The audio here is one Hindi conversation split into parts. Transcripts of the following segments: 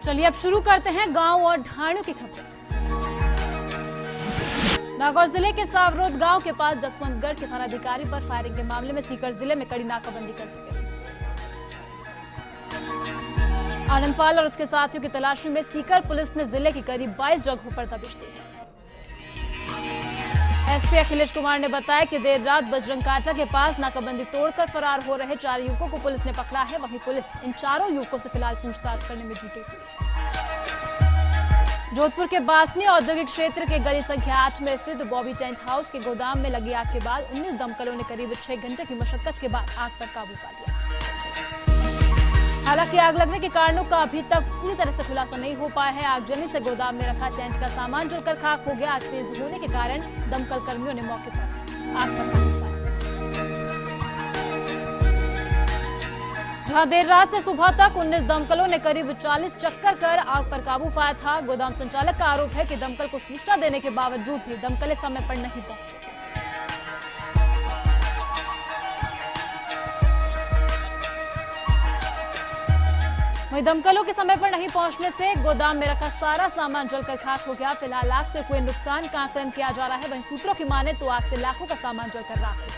चलिए अब शुरू करते हैं गांव और ढाणियों की खबरें। नागौर जिले के सावरोद गांव के पास जसवंतगढ़ के थानाधिकारी पर फायरिंग के मामले में सीकर जिले में कड़ी नाकाबंदी कर दी गई। आनंदपाल और उसके साथियों की तलाशी में सीकर पुलिस ने जिले की करीब 22 जगहों पर दबिश दी है। एसपी अखिलेश कुमार ने बताया कि देर रात बजरंग कांटा के पास नाकाबंदी तोड़कर फरार हो रहे 4 युवकों को पुलिस ने पकड़ा है। वहीं पुलिस इन चारों युवकों से फिलहाल पूछताछ करने में जुटी हुई है। जोधपुर के बासनी औद्योगिक क्षेत्र के गली संख्या 8 में स्थित बॉबी टेंट हाउस के गोदाम में लगी आग के बाद 19 दमकलों ने करीब 6 घंटे की मशक्कत के बाद आग पर काबू पा लिया। हालांकि आग लगने के कारणों का अभी तक पूरी तरह से खुलासा नहीं हो पाया है। आगजनी से गोदाम में रखा टेंट का सामान जलकर खाक हो गया। आग तेज होने के कारण दमकल कर्मियों ने मौके पर आग पर काबू पाया। जहां देर रात से सुबह तक 19 दमकलों ने करीब 40 चक्कर कर आग पर काबू पाया था। गोदाम संचालक का आरोप है कि दमकल को सूचना देने के बावजूद भी दमकलें समय पर नहीं पहुंचे। वहीं दमकलों के समय पर नहीं पहुंचने से गोदाम में रखा सारा सामान जलकर खाक हो गया। फिलहाल आग से हुए नुकसान का आकलन किया जा रहा है। वहीं सूत्रों की माने तो आग से लाखों का सामान जलकर राख हो गया।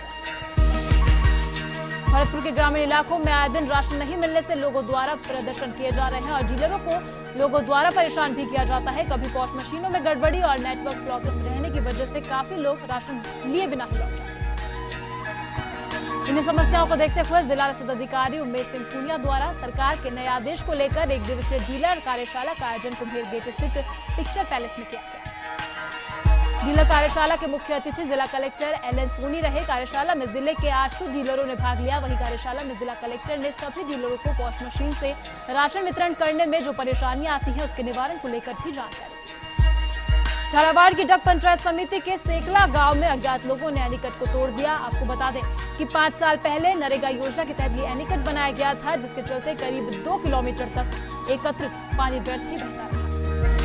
भरतपुर के ग्रामीण इलाकों में आए दिन राशन नहीं मिलने से लोगों द्वारा प्रदर्शन किए जा रहे हैं और डीलरों को लोगों द्वारा परेशान भी किया जाता है। कभी पॉश मशीनों में गड़बड़ी और नेटवर्क प्रॉब्लम रहने की वजह से काफी लोग राशन लिए बिना ही लौट जाते हैं। इन्हीं समस्याओं को देखते हुए जिला रसद अधिकारी उमेश सिंह पुनिया द्वारा सरकार के नए आदेश को लेकर 1 दिवसीय डीलर कार्यशाला का आयोजन कुम्हेर गेट स्थित पिक्चर पैलेस में किया गया। डीलर कार्यशाला के मुख्य अतिथि जिला कलेक्टर LN सोनी रहे। कार्यशाला में जिले के 800 डीलरों ने भाग लिया। वहीं कार्यशाला में जिला कलेक्टर ने सभी डीलरों को पॉश मशीन से राशन वितरण करने में जो परेशानियां आती हैं उसके निवारण को लेकर भी जानकारी दी। झालावाड़ की डग पंचायत समिति के सेकला गांव में अज्ञात लोगों ने एनीकट को तोड़ दिया। आपको बता दें कि 5 साल पहले नरेगा योजना के तहत ये एनीकट बनाया गया था, जिसके चलते करीब 2 किलोमीटर तक एकत्रित पानी व्यर्थ ही बहता रहा।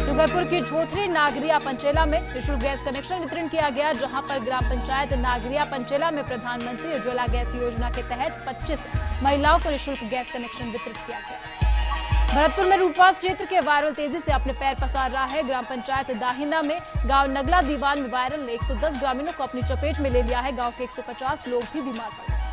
डूंगरपुर की झोथरी नागरिया पंचेला में निःशुल्क गैस कनेक्शन वितरण किया गया, जहां पर ग्राम पंचायत नागरिया पंचेला में प्रधानमंत्री उज्ज्वला गैस योजना के तहत 25 महिलाओं को निःशुल्क गैस कनेक्शन वितरित किया गया। भरतपुर में रूपवास क्षेत्र के वायरल तेजी से अपने पैर पसार रहा है। ग्राम पंचायत दाहिना में गांव नगला दीवान में वायरल 110 ग्रामीणों को अपनी चपेट में ले लिया है। गांव के 150 लोग भी बीमार पड़ गए।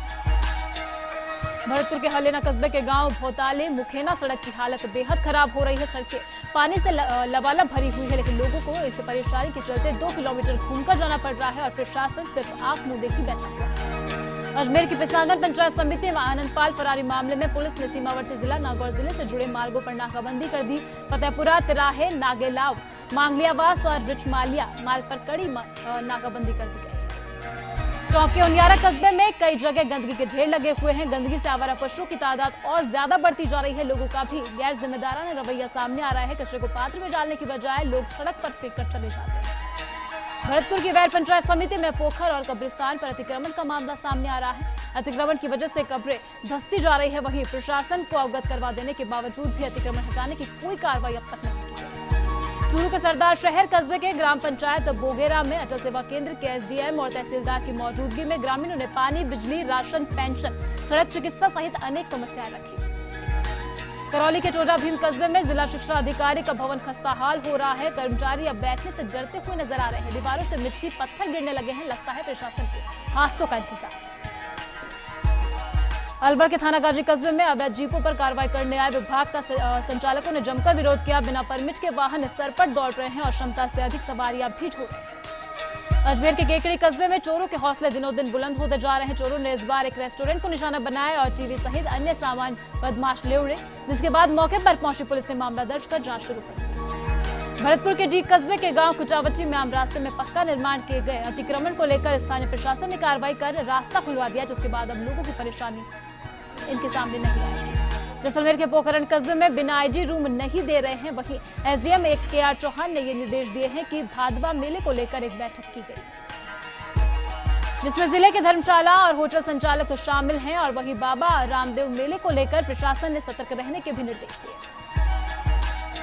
भरतपुर के हलेना कस्बे के गांव भोताले मुखेना सड़क की हालत बेहद खराब हो रही है। सड़कें पानी से लबालब भरी हुई है, लेकिन लोगों को इस परेशानी के चलते 2 किलोमीटर घूमकर जाना पड़ रहा है और प्रशासन सिर्फ आंख मुंह देखी बैठा हुआ है। अजमेर की पिसांगन पंचायत समिति में आनंदपाल फरारी मामले में पुलिस ने सीमावर्ती जिला नागौर जिले से जुड़े मार्गों पर नाकाबंदी कर दी। फतेहपुरा तिराहे नागेलाव मांगलियावास और रिचमालिया मार्ग पर कड़ी नाकाबंदी कर दी गई। चौकी उनियारा कस्बे में कई जगह गंदगी के ढेर लगे हुए हैं। गंदगी से आवारा पशुओं की तादाद और ज्यादा बढ़ती जा रही है। लोगों का भी गैर जिम्मेदाराना रवैया सामने आ रहा है। कचरे को पात्र में डालने की बजाय लोग सड़क पर फेंककर चले जाते हैं। भरतपुर की वैर पंचायत समिति में पोखर और कब्रिस्तान पर अतिक्रमण का मामला सामने आ रहा है। अतिक्रमण की वजह से कब्रें धंसती जा रही है। वहीं प्रशासन को अवगत करवा देने के बावजूद भी अतिक्रमण हटाने की कोई कार्रवाई अब तक नहीं की गई। चूरू के सरदार शहर कस्बे के ग्राम पंचायत बोगेरा में अटल सेवा केंद्र के SDM और तहसीलदार की मौजूदगी में ग्रामीणों ने पानी, बिजली, राशन, पेंशन, सड़क, चिकित्सा सहित अनेक समस्याएं रखी। करौली के चोजा भीम कस्बे में जिला शिक्षा अधिकारी का भवन खस्ताहाल हो रहा है। कर्मचारी अब बैठने से डरते हुए नजर आ रहे हैं। दीवारों से मिट्टी पत्थर गिरने लगे हैं। लगता है प्रशासन को हादसों का इंतजार। अलवर के थाना गाजी कस्बे में अवैध जीपों पर कार्रवाई करने आए विभाग का संचालकों ने जमकर विरोध किया। बिना परमिट के वाहन सरपट दौड़ रहे हैं और क्षमता से अधिक सवारियां भी ढो रहे हैं। अजमेर के केकड़ी कस्बे में चोरों के हौसले दिनों दिन बुलंद होते जा रहे हैं। चोरों ने इस बार एक रेस्टोरेंट को निशाना बनाया और टीवी सहित अन्य सामान बदमाश ले उड़े, जिसके बाद मौके पर पहुंची पुलिस ने मामला दर्ज कर जांच शुरू कर दी। भरतपुर के जीक कस्बे के गांव कुचावची में आम रास्ते में पक्का निर्माण किए गए अतिक्रमण को लेकर स्थानीय प्रशासन ने कार्रवाई कर रास्ता खुलवा दिया, जिसके बाद अब लोगों की परेशानी इनके सामने नहीं आएगी। जैसलमेर के पोखरण कस्बे में बिना IG रूम नहीं दे रहे हैं। वहीं SDM KR चौहान ने ये निर्देश दिए हैं कि भादवा मेले को लेकर एक बैठक की गई, जिसमें जिले के धर्मशाला और होटल संचालक तो शामिल हैं और वहीं बाबा रामदेव मेले को लेकर प्रशासन ने सतर्क रहने के भी निर्देश दिए।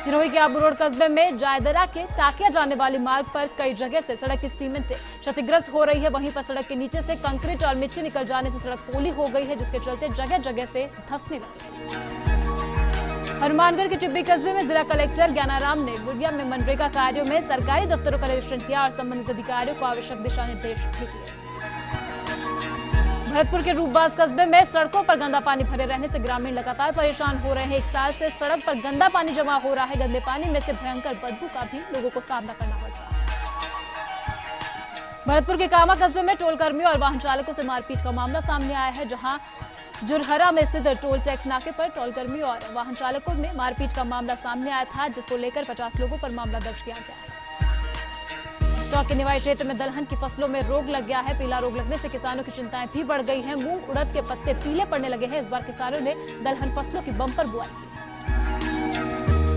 सिरोही के आबू रोड कस्बे में जायदरा के टाकिया जाने वाले मार्ग पर कई जगह से सड़क की सीमेंट क्षतिग्रस्त हो रही है। वहीं पर सड़क के नीचे से कंक्रीट और मिट्टी निकल जाने से सड़क पोली हो गई है, जिसके चलते जगह जगह से धंसने लगी। हनुमानगढ़ के टिब्बी कस्बे में जिला कलेक्टर ज्ञानाराम ने गुड़िया में मनरेगा कार्यों में सरकारी दफ्तरों का निरीक्षण किया और संबंधित अधिकारियों को आवश्यक दिशा निर्देश भी दिए। भरतपुर के रूपबाज कस्बे में सड़कों पर गंदा पानी भरे रहने से ग्रामीण लगातार परेशान हो रहे हैं। 1 साल से सड़क पर गंदा पानी जमा हो रहा है। गंदे पानी में से भयंकर बदबू का भी लोगों को सामना करना पड़ रहा है। भरतपुर के कामा कस्बे में टोल कर्मियों और वाहन चालकों से मारपीट का मामला सामने आया है, जहां जुरहरा में स्थित टोल टैक्स नाके पर टोल कर्मियों और वाहन चालकों में मारपीट का मामला सामने आया था, जिसको लेकर 50 लोगों पर मामला दर्ज किया गया है। टोंक के निवाई क्षेत्र में दलहन की फसलों में रोग लग गया है। पीला रोग लगने से किसानों की चिंताएं भी बढ़ गई हैं। मूंग उड़द के पत्ते पीले पड़ने लगे हैं। इस बार किसानों ने दलहन फसलों की बम्पर बुआई की।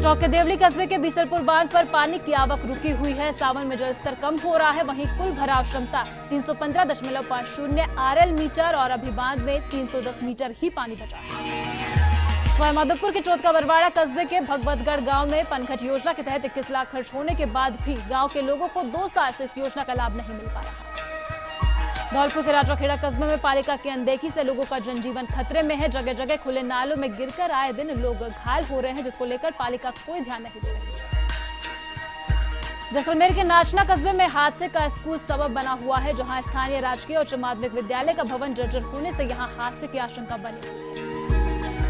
टोंक के देवली कस्बे के बीसलपुर बांध पर पानी की आवक रुकी हुई है। सावन में जलस्तर कम हो रहा है। वहीं कुल भराव क्षमता 315.50 RL मीटर और अभी बांध में 310 मीटर ही पानी बचा है। माधोपुर के चौथ का बरवाड़ा कस्बे के भगवतगढ़ गांव में पनघट योजना के तहत 21 लाख खर्च होने के बाद भी गांव के लोगों को 2 साल से इस योजना का लाभ नहीं मिल पा रहा। धौलपुर के राजाखेड़ा कस्बे में पालिका की अनदेखी से लोगों का जनजीवन खतरे में है। जगह जगह खुले नालों में गिरकर आए दिन लोग घायल हो रहे हैं, जिसको लेकर पालिका कोई ध्यान नहीं दे रही है। जैसलमेर के नाचना कस्बे में हादसे का स्कूल सबब बना हुआ है, जहां स्थानीय राजकीय उच्च माध्यमिक विद्यालय का भवन जर्जर होने से यहां हादसे की आशंका बनी हुई है।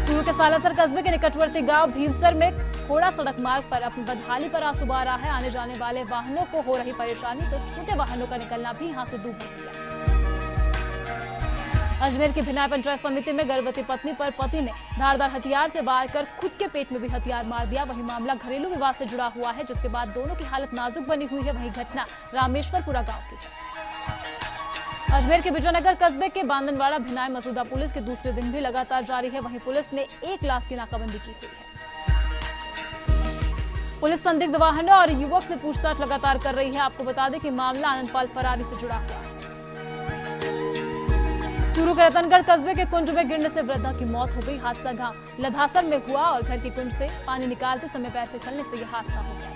चूरू के सालासर कस्बे के निकटवर्ती गांव भीमसर में खोड़ा सड़क मार्ग पर अपनी बदहाली पर आंसू बहा रहा है। आने जाने वाले वाहनों को हो रही परेशानी तो छोटे वाहनों का निकलना भी यहां से दूर हो गया। अजमेर की भिनाई पंचायत समिति में गर्भवती पत्नी पर पति ने धारदार हथियार से वार कर खुद के पेट में भी हथियार मार दिया। वहीं मामला घरेलू विवाद से जुड़ा हुआ है, जिसके बाद दोनों की हालत नाजुक बनी हुई है। वहीं घटना रामेश्वरपुरा गांव की है। अजमेर के विजयनगर कस्बे के बांदनवाड़ा भिनाई मसूदा पुलिस के दूसरे दिन भी लगातार जारी है। वहीं पुलिस ने 1 लाख की नाकाबंदी की हुई है। पुलिस संदिग्ध वाहनों और युवक से पूछताछ लगातार कर रही है। आपको बता दें कि मामला आनंदपाल फरारी से जुड़ा हुआ है। चूरू के रतनगढ़ कस्बे के कुंज में गिरने से वृद्धा की मौत हो गई। हादसा गांव लधासर में हुआ और घर की कुंज से पानी निकालते समय पैर फिसलने से यह हादसा हो गया।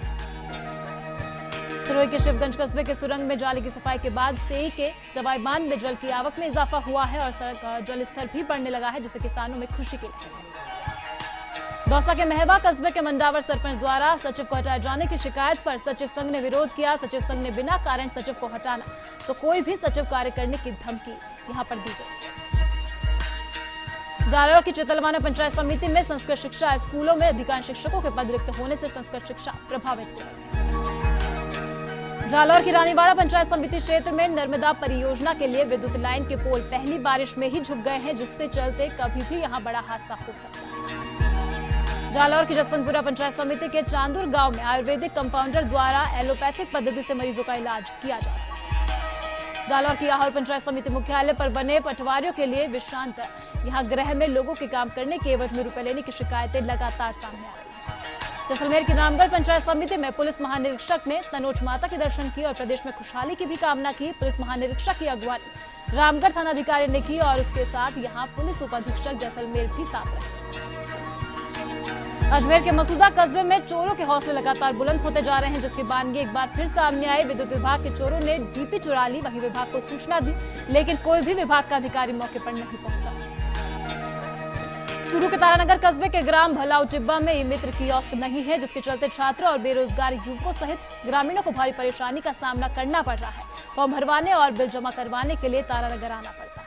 सिरोही के शिवगंज कस्बे के सुरंग में जाली की सफाई के बाद सेई के जवाई बांध में जल की आवक में इजाफा हुआ है और सड़क जल स्तर भी बढ़ने लगा है, जिससे किसानों में खुशी की लहर है। दौसा के महवा कस्बे के मंडावर सरपंच द्वारा सचिव को हटाए जाने की शिकायत पर सचिव संघ ने विरोध किया। सचिव संघ ने बिना कारण सचिव को हटाना तो कोई भी सचिव कार्य करने की धमकी यहां पर दी गई। जालौर की चितलवाना पंचायत समिति में संस्कृत शिक्षा स्कूलों में अधिकांश शिक्षकों के पद रिक्त होने से संस्कृत शिक्षा प्रभावित हो रही है। जालौर की रानीवाड़ा पंचायत समिति क्षेत्र में नर्मदा परियोजना के लिए विद्युत लाइन के पोल पहली बारिश में ही झुक गए हैं, जिससे चलते कभी भी यहां बड़ा हादसा हो सकता है। जालौर की जसवंतपुरा पंचायत समिति के चांदुर गांव में आयुर्वेदिक कंपाउंडर द्वारा एलोपैथिक पद्धति से मरीजों का इलाज किया जा रहा है। जालौर की आहोर पंचायत समिति मुख्यालय पर बने पटवारियों के लिए विश्रांत यहां गृह में लोगों के काम करने के एवज में रुपए लेने की शिकायतें लगातार सामने आ रही है। जैसलमेर की रामगढ़ पंचायत समिति में पुलिस महानिरीक्षक ने तनोज माता के दर्शन किए और प्रदेश में खुशहाली की भी कामना की। पुलिस महानिरीक्षक की अगुवानी रामगढ़ थानाधिकारी ने की और उसके साथ यहां पुलिस उप अधीक्षक जैसलमेर भी साथ रहे। अजमेर के मसूदा कस्बे में चोरों के हौसले लगातार बुलंद होते जा रहे हैं, जिसके बानगी एक बार फिर सामने आए। विद्युत विभाग के चोरों ने डीपी चुरा ली। वहीं विभाग को सूचना दी, लेकिन कोई भी विभाग का अधिकारी मौके पर नहीं पहुंचा। चूरू के तारानगर कस्बे के ग्राम भलाऊ टिब्बा में ई-मित्र कियोस्क नहीं है, जिसके चलते छात्र और बेरोजगार युवकों सहित ग्रामीणों को भारी परेशानी का सामना करना पड़ रहा है। फॉर्म भरवाने और बिल जमा करवाने के लिए तारानगर आना पड़ता है।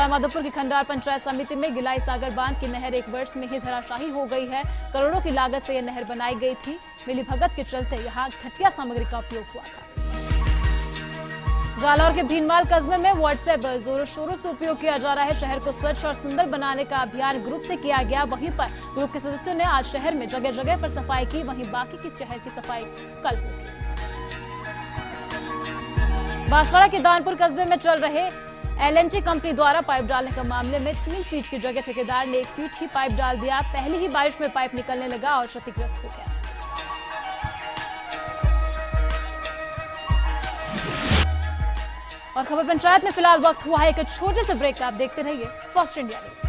माधोपुर की खंडार पंचायत समिति में गिलाई सागर बांध की नहर 1 वर्ष में ही धराशायी हो गई है। करोड़ों की लागत से यह नहर बनाई गई थी। मिलीभगत के चलते यहाँ घटिया सामग्री का उपयोग हुआ था। जालौर के भीनमाल कस्बे में व्हाट्सएप जोरों शोरों से उपयोग किया जा रहा है। शहर को स्वच्छ और सुंदर बनाने का अभियान ग्रुप से किया गया। वहीं पर ग्रुप के सदस्यों ने आज शहर में जगह जगह पर सफाई की। वहीं बाकी की शहर की सफाई कल होगी। बांसवाड़ा के दानपुर कस्बे में चल रहे LNT कंपनी द्वारा पाइप डालने के मामले में 3 फीट की जगह ठेकेदार ने 1 फीट ही पाइप डाल दिया। पहली ही बारिश में पाइप निकलने लगा और क्षतिग्रस्त हो गया। और खबर पंचायत में फिलहाल वक्त हुआ है एक छोटे से ब्रेक का। आप देखते रहिए फर्स्ट इंडिया न्यूज।